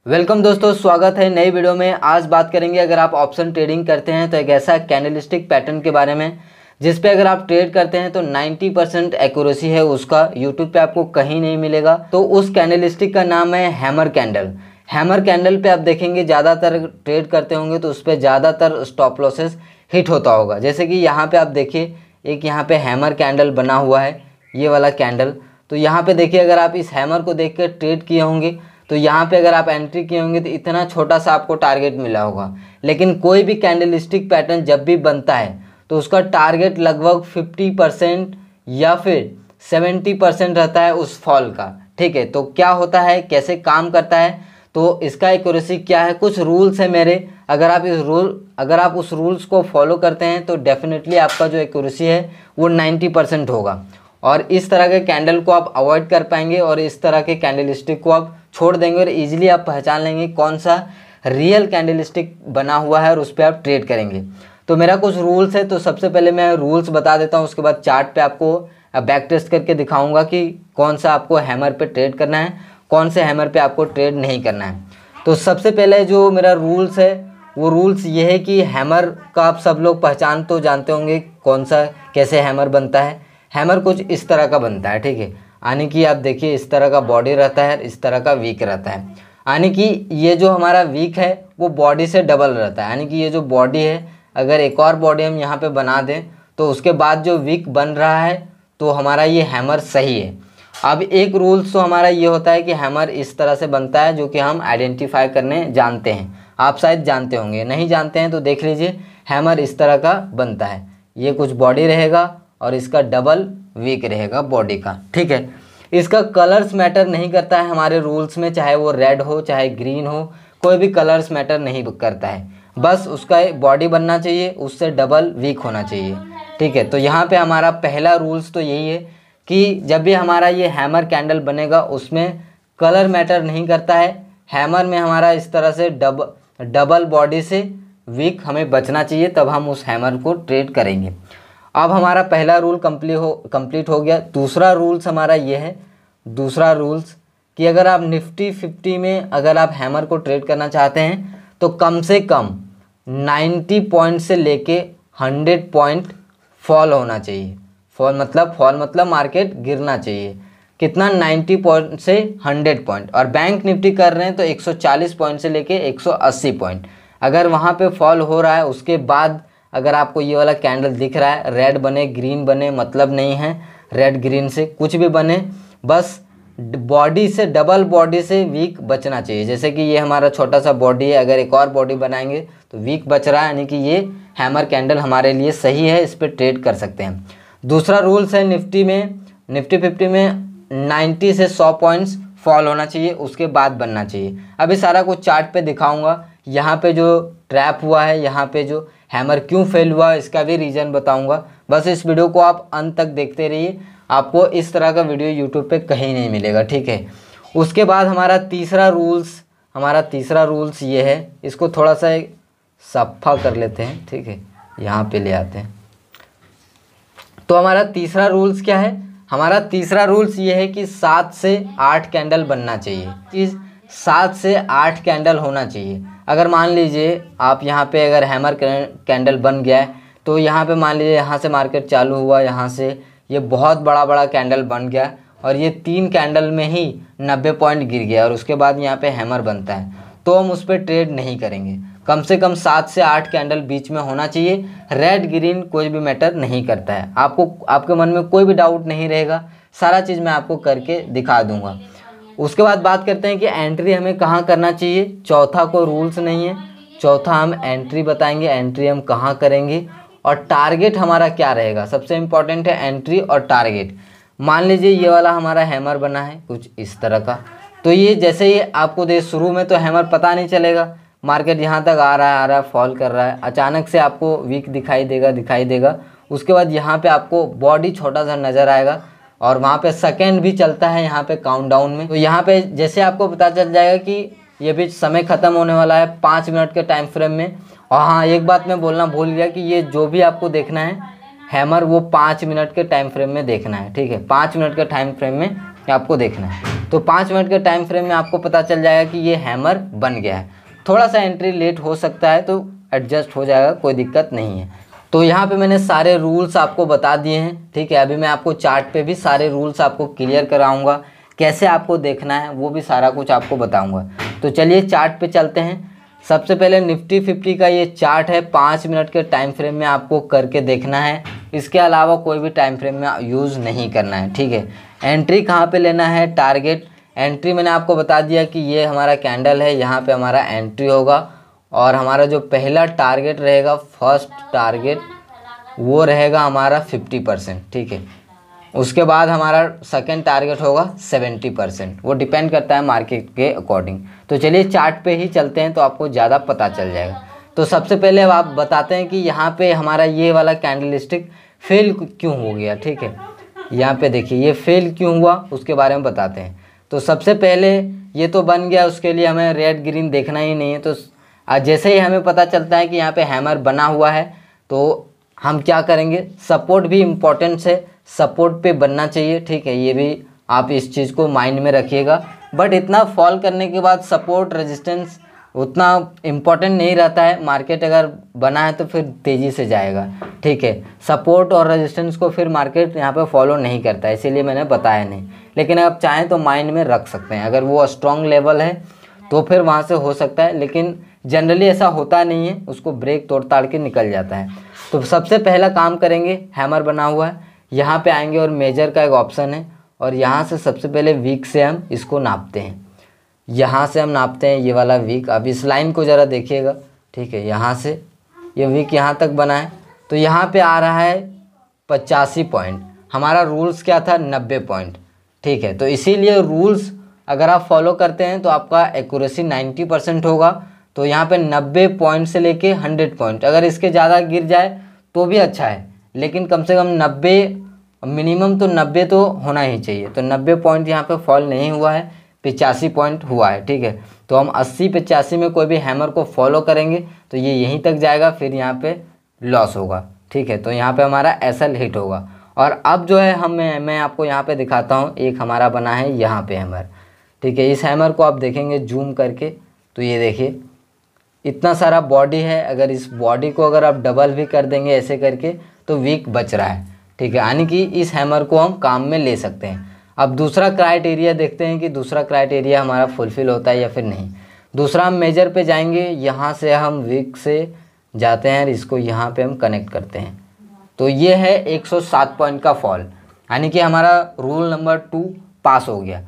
Welcome दोस्तों, स्वागत है नई वीडियो में। आज बात करेंगे अगर आप ऑप्शन ट्रेडिंग करते हैं तो एक ऐसा कैंडलस्टिक पैटर्न के बारे में जिस पे अगर आप ट्रेड करते हैं तो 90% एक्यूरेसी है उसका, यूट्यूब पे आपको कहीं नहीं मिलेगा। तो उस कैंडलस्टिक का नाम है हैमर कैंडल। हैमर कैंडल पे आप देखेंगे ज़्यादातर ट्रेड करते होंगे तो उस पर ज़्यादातर स्टॉप लॉसेस हिट होता होगा। जैसे कि यहाँ पे आप देखिए, एक यहाँ पे हैमर कैंडल बना हुआ है, ये वाला कैंडल। तो यहाँ पे देखिए, अगर आप इस हैमर को देख कर ट्रेड किए होंगे तो यहाँ पे अगर आप एंट्री किए होंगे तो इतना छोटा सा आपको टारगेट मिला होगा। लेकिन कोई भी कैंडलस्टिक पैटर्न जब भी बनता है तो उसका टारगेट लगभग 50% या फिर 70% रहता है उस फॉल का। ठीक है, तो क्या होता है, कैसे काम करता है, तो इसका एक्यूरेसी क्या है, कुछ रूल्स है मेरे। अगर आप उस रूल्स को फॉलो करते हैं तो डेफिनेटली आपका जो एक्यूरेसी है वो 90% होगा और इस तरह के कैंडल को आप अवॉइड कर पाएंगे और इस तरह के कैंडलस्टिक को आप छोड़ देंगे और इजीली आप पहचान लेंगे कौन सा रियल कैंडलस्टिक बना हुआ है और उस पर आप ट्रेड करेंगे। तो मेरा कुछ रूल्स है, तो सबसे पहले मैं रूल्स बता देता हूँ, उसके बाद चार्ट पे आपको बैक टेस्ट करके दिखाऊंगा कि कौन सा आपको हैमर पे ट्रेड करना है, कौन से हैमर पे आपको ट्रेड नहीं करना है। तो सबसे पहले जो मेरा रूल्स है वो रूल्स ये है कि हैमर का आप सब लोग पहचान तो जानते होंगे कौन सा कैसे हैमर बनता है। हैमर कुछ इस तरह का बनता है, ठीक है, यानी कि आप देखिए इस तरह का बॉडी रहता है, इस तरह का वीक रहता है। यानी कि ये जो हमारा वीक है वो बॉडी से डबल रहता है, यानी कि ये जो बॉडी है अगर एक और बॉडी हम यहाँ पे बना दें तो उसके बाद जो वीक बन रहा है तो हमारा ये हैमर सही है। अब एक रूल्स तो हमारा ये होता है कि हैमर इस तरह से बनता है जो कि हम आइडेंटिफाई करने जानते हैं। आप शायद जानते होंगे, नहीं जानते हैं तो देख लीजिए, हैमर इस तरह का बनता है। ये कुछ बॉडी रहेगा और इसका डबल वीक रहेगा बॉडी का, ठीक है। इसका कलर्स मैटर नहीं करता है हमारे रूल्स में, चाहे वो रेड हो चाहे ग्रीन हो, कोई भी कलर्स मैटर नहीं करता है, बस उसका बॉडी बनना चाहिए, उससे डबल वीक होना चाहिए, ठीक है। तो यहाँ पे हमारा पहला रूल्स तो यही है कि जब भी हमारा ये हैमर कैंडल बनेगा उसमें कलर मैटर नहीं करता है। हैमर में हमारा इस तरह से डबल बॉडी से वीक हमें बचना चाहिए, तब हम उस हैमर को ट्रेड करेंगे। अब हमारा पहला रूल कंप्लीट हो गया। दूसरा रूल्स हमारा ये है, दूसरा रूल्स कि अगर आप निफ्टी 50 में अगर आप हैमर को ट्रेड करना चाहते हैं तो कम से कम 90 पॉइंट से लेके 100 पॉइंट फॉल होना चाहिए। फॉल मतलब मार्केट गिरना चाहिए। कितना, 90 पॉइंट से 100 पॉइंट। और बैंक निफ्टी कर रहे हैं तो 140 पॉइंट से लेके 180 पॉइंट। अगर वहाँ पे फॉल हो रहा है उसके बाद अगर आपको ये वाला कैंडल दिख रहा है, रेड बने ग्रीन बने मतलब नहीं है, रेड ग्रीन से कुछ भी बने, बस बॉडी से डबल बॉडी से वीक बचना चाहिए। जैसे कि ये हमारा छोटा सा बॉडी है, अगर एक और बॉडी बनाएंगे तो वीक बच रहा है, यानी कि ये हैमर कैंडल हमारे लिए सही है, इस पर ट्रेड कर सकते हैं। दूसरा रूल्स है निफ्टी 50 में 90 से 100 पॉइंट्स फॉल होना चाहिए, उसके बाद बनना चाहिए। अभी सारा कुछ चार्ट पे दिखाऊंगा। यहाँ पे जो ट्रैप हुआ है, यहाँ पे जो हैमर क्यों फेल हुआ इसका भी रीज़न बताऊंगा। बस इस वीडियो को आप अंत तक देखते रहिए, आपको इस तरह का वीडियो यूट्यूब पे कहीं नहीं मिलेगा, ठीक है। उसके बाद हमारा तीसरा रूल्स ये है, इसको थोड़ा सा सफ़ा कर लेते हैं, ठीक है, यहाँ पे ले आते हैं। तो हमारा तीसरा रूल्स क्या है, हमारा तीसरा रूल्स ये है कि 7 से 8 कैंडल बनना चाहिए, कि 7 से 8 कैंडल होना चाहिए। अगर मान लीजिए आप यहाँ पे अगर हैमर कैंडल बन गया है तो यहाँ पे मान लीजिए यहाँ से मार्केट चालू हुआ, यहाँ से ये बहुत बड़ा कैंडल बन गया और ये 3 कैंडल में ही 90 पॉइंट गिर गया और उसके बाद यहाँ पे हैमर बनता है, तो हम उस पर ट्रेड नहीं करेंगे। कम से कम 7 से 8 कैंडल बीच में होना चाहिए। रेड ग्रीन कोई भी मैटर नहीं करता है, आपके मन में कोई भी डाउट नहीं रहेगा, सारा चीज़ मैं आपको करके दिखा दूंगा। उसके बाद बात करते हैं कि एंट्री हमें कहाँ करना चाहिए। चौथा कोई रूल्स नहीं है, चौथा हम एंट्री बताएंगे, एंट्री हम कहाँ करेंगे और टारगेट हमारा क्या रहेगा। सबसे इम्पॉर्टेंट है एंट्री और टारगेट। मान लीजिए ये वाला हमारा हैमर बना है कुछ इस तरह का, तो ये जैसे ही आपको दे, शुरू में तो हैमर पता नहीं चलेगा, मार्केट यहाँ तक आ रहा है फॉल कर रहा है, अचानक से आपको वीक दिखाई देगा। उसके बाद यहाँ पे आपको बॉडी छोटा सा नज़र आएगा और वहाँ पे सेकंड भी चलता है यहाँ पे काउंटडाउन में। तो यहाँ पे जैसे आपको पता चल जाएगा कि ये भी समय ख़त्म होने वाला है 5 मिनट के टाइम फ्रेम में। और हाँ, एक बात मैं बोलना भूल गया कि ये जो भी आपको देखना है हैमर वो 5 मिनट के टाइम फ्रेम में देखना है, ठीक है, 5 मिनट के टाइम फ्रेम में आपको देखना है। तो 5 मिनट के टाइम फ्रेम में आपको पता चल जाएगा कि ये हैमर बन गया है। थोड़ा सा एंट्री लेट हो सकता है तो एडजस्ट हो जाएगा, कोई दिक्कत नहीं है। तो यहाँ पे मैंने सारे रूल्स आपको बता दिए हैं, ठीक है। अभी मैं आपको चार्ट पे भी सारे रूल्स आपको क्लियर कराऊंगा, कैसे आपको देखना है वो भी सारा कुछ आपको बताऊंगा। तो चलिए चार्ट पे चलते हैं। सबसे पहले निफ्टी 50 का ये चार्ट है, 5 मिनट के टाइम फ्रेम में आपको करके देखना है, इसके अलावा कोई भी टाइम फ्रेम में यूज़ नहीं करना है, ठीक है। एंट्री कहाँ पे लेना है, टारगेट एंट्री मैंने आपको बता दिया कि ये हमारा कैंडल है, यहाँ पे हमारा एंट्री होगा और हमारा जो पहला टारगेट रहेगा, फर्स्ट टारगेट वो रहेगा हमारा 50%, ठीक है। उसके बाद हमारा सेकंड टारगेट होगा 70%, वो डिपेंड करता है मार्केट के अकॉर्डिंग। तो चलिए चार्ट पे ही चलते हैं तो आपको ज़्यादा पता चल जाएगा। तो सबसे पहले अब आप बताते हैं कि यहाँ पे हमारा ये वाला कैंडलस्टिक फेल क्यों हो गया, ठीक है। यहाँ पे देखिए ये फेल क्यों हुआ उसके बारे में बताते हैं। तो सबसे पहले ये तो बन गया, उसके लिए हमें रेड ग्रीन देखना ही नहीं है। तो जैसे ही हमें पता चलता है कि यहाँ पे हैमर बना हुआ है तो हम क्या करेंगे, सपोर्ट भी इम्पोर्टेंट है, सपोर्ट पे बनना चाहिए, ठीक है। ये भी आप इस चीज़ को माइंड में रखिएगा। बट इतना फॉल करने के बाद सपोर्ट रेजिस्टेंस उतना इम्पोर्टेंट नहीं रहता है। मार्केट अगर बना है तो फिर तेज़ी से जाएगा, ठीक है। सपोर्ट और रेजिस्टेंस को फिर मार्केट यहाँ पे फॉलो नहीं करता है, इसीलिए मैंने बताया नहीं। लेकिन आप चाहें तो माइंड में रख सकते हैं, अगर वो स्ट्रॉन्ग लेवल है तो फिर वहाँ से हो सकता है, लेकिन जनरली ऐसा होता नहीं है, उसको ब्रेक तोड़ ताड़ के निकल जाता है। तो सबसे पहला काम करेंगे, हैमर बना हुआ है, यहाँ पे आएंगे और मेजर का एक ऑप्शन है और यहाँ से सबसे पहले वीक से हम इसको नापते हैं। यहाँ से हम नापते हैं ये वाला वीक। अब इस लाइन को ज़रा देखिएगा, ठीक है। यहाँ से ये वीक यहाँ तक बना है तो यहाँ पे आ रहा है 85 पॉइंट। हमारा रूल्स क्या था, 90 पॉइंट, ठीक है। तो इसीलिए रूल्स अगर आप फॉलो करते हैं तो आपका एक्यूरेसी 90% होगा। तो यहाँ पे 90 पॉइंट से लेके 100 पॉइंट, अगर इसके ज़्यादा गिर जाए तो भी अच्छा है, लेकिन कम से कम 90, मिनिमम तो 90 तो होना ही चाहिए। तो 90 पॉइंट यहाँ पे फॉल नहीं हुआ है, 85 पॉइंट हुआ है, ठीक है। तो हम 80-85 में कोई भी हैमर को फॉलो करेंगे तो ये यहीं तक जाएगा, फिर यहाँ पे लॉस होगा, ठीक है। तो यहाँ पे हमारा एसएल हिट होगा। और अब जो है मैं आपको यहाँ पे दिखाता हूँ, एक हमारा बना है यहाँ पे हैमर, ठीक है। इस हैमर को आप देखेंगे जूम करके तो ये देखिए इतना सारा बॉडी है। अगर इस बॉडी को अगर आप डबल भी कर देंगे ऐसे करके तो वीक बच रहा है, ठीक है। यानी कि इस हैमर को हम काम में ले सकते हैं। अब दूसरा क्राइटेरिया देखते हैं कि दूसरा क्राइटेरिया हमारा फुलफ़िल होता है या फिर नहीं। दूसरा हम मेजर पे जाएंगे, यहाँ से हम वीक से जाते हैं और इसको यहाँ पे हम कनेक्ट करते हैं। तो ये है 107 पॉइंट का फॉल, यानी कि हमारा रूल नंबर 2 पास हो गया।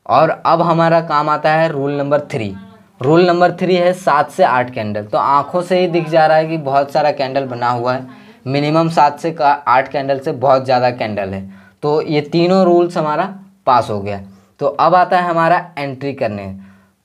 और अब हमारा काम आता है रूल नंबर 3। रूल नंबर 3 है 7 से 8 कैंडल। तो आँखों से ही दिख जा रहा है कि बहुत सारा कैंडल बना हुआ है, मिनिमम 7 से 8 कैंडल से बहुत ज़्यादा कैंडल है। तो ये तीनों रूल्स हमारा पास हो गया। तो अब आता है हमारा एंट्री करने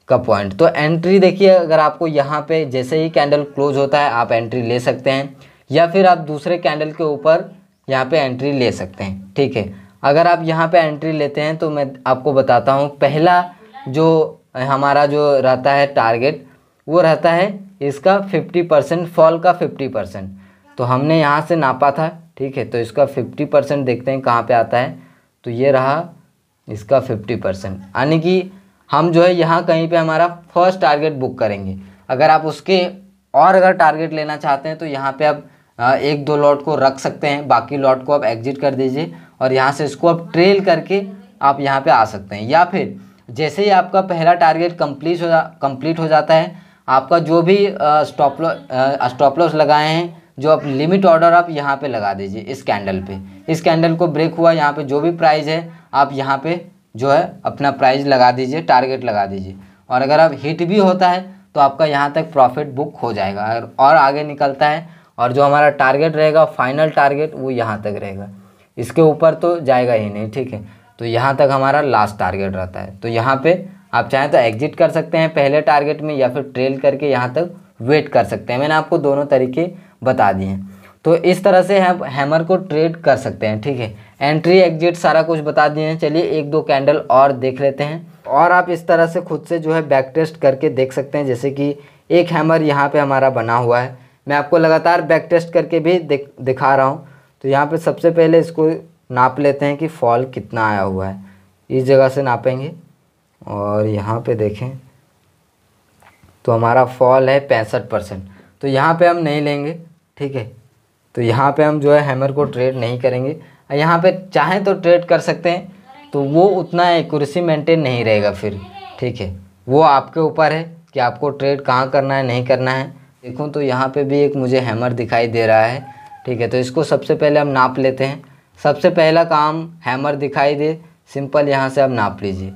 का पॉइंट। तो एंट्री देखिए, अगर आपको यहाँ पे जैसे ही कैंडल क्लोज होता है आप एंट्री ले सकते हैं, या फिर आप दूसरे कैंडल के ऊपर यहाँ पे एंट्री ले सकते हैं, ठीक है। अगर आप यहाँ पे एंट्री लेते हैं तो मैं आपको बताता हूँ, पहला जो हमारा जो रहता है टारगेट वो रहता है इसका 50%, फॉल का 50%। तो हमने यहाँ से नापा था, ठीक है। तो इसका 50% देखते हैं कहाँ पे आता है। तो ये रहा इसका 50%, यानी कि हम जो है यहाँ कहीं पे हमारा फर्स्ट टारगेट बुक करेंगे। अगर आप उसके और अगर टारगेट लेना चाहते हैं तो यहाँ पे आप 1-2 लॉट को रख सकते हैं, बाकी लॉट को आप एग्जिट कर दीजिए और यहाँ से इसको आप ट्रेल करके आप यहाँ पे आ सकते हैं। या फिर जैसे ही आपका पहला टारगेट कंप्लीट हो जाता है, आपका जो भी स्टॉप लॉस लगाए हैं, जो आप लिमिट ऑर्डर आप यहाँ पे लगा दीजिए इस कैंडल पे। इस कैंडल को ब्रेक हुआ, यहाँ पे जो भी प्राइस है आप यहाँ पे जो है अपना प्राइस लगा दीजिए, टारगेट लगा दीजिए। और अगर आप हिट भी होता है तो आपका यहाँ तक प्रॉफिट बुक हो जाएगा और आगे निकलता है। और जो हमारा टारगेट रहेगा, फाइनल टारगेट, वो यहाँ तक रहेगा, इसके ऊपर तो जाएगा ही नहीं, ठीक है। तो यहाँ तक हमारा लास्ट टारगेट रहता है। तो यहाँ पे आप चाहें तो एग्जिट कर सकते हैं पहले टारगेट में, या फिर ट्रेल करके यहाँ तक वेट कर सकते हैं। मैंने आपको दोनों तरीके बता दिए हैं। तो इस तरह से हम हैमर को ट्रेड कर सकते हैं, ठीक है। एंट्री एग्जिट सारा कुछ बता दिए हैं। चलिए 1-2 कैंडल और देख लेते हैं और आप इस तरह से खुद से जो है बैक टेस्ट करके देख सकते हैं। जैसे कि एक हैमर यहाँ पे हमारा बना हुआ है, मैं आपको लगातार बैक टेस्ट करके भी दिखा रहा हूँ। तो यहाँ पे सबसे पहले इसको नाप लेते हैं कि फॉल कितना आया हुआ है। इस जगह से नापेंगे, और यहाँ पे देखें तो हमारा फॉल है 65%। तो यहाँ पे हम नहीं लेंगे, ठीक है। तो यहाँ पे हम जो है हैमर को ट्रेड नहीं करेंगे। यहाँ पे चाहें तो ट्रेड कर सकते हैं, तो वो उतना एक्यूरेसी मेंटेन नहीं रहेगा फिर, ठीक है। वो आपके ऊपर है कि आपको ट्रेड कहाँ करना है, नहीं करना है। देखूँ तो यहाँ पे भी एक मुझे हैमर दिखाई दे रहा है, ठीक है। तो इसको सबसे पहले हम नाप लेते हैं। सबसे पहला काम हैमर दिखाई दे, सिंपल यहाँ से आप नाप लीजिए।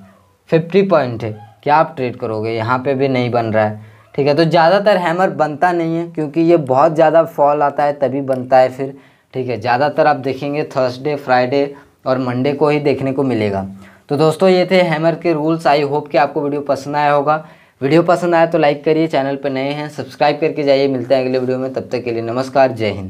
50 पॉइंट है, क्या आप ट्रेड करोगे? यहाँ पे भी नहीं बन रहा है, ठीक है। तो ज़्यादातर हैमर बनता नहीं है, क्योंकि ये बहुत ज़्यादा फॉल आता है तभी बनता है फिर, ठीक है। ज़्यादातर आप देखेंगे थर्सडे, फ्राइडे और मंडे को ही देखने को मिलेगा। तो दोस्तों ये थे हैमर के रूल्स। आई होप कि आपको वीडियो पसंद आया होगा। वीडियो पसंद आया तो लाइक करिए, चैनल पर नए हैं सब्सक्राइब करके जाइए। मिलते हैं अगले वीडियो में, तब तक के लिए नमस्कार, जय हिंद।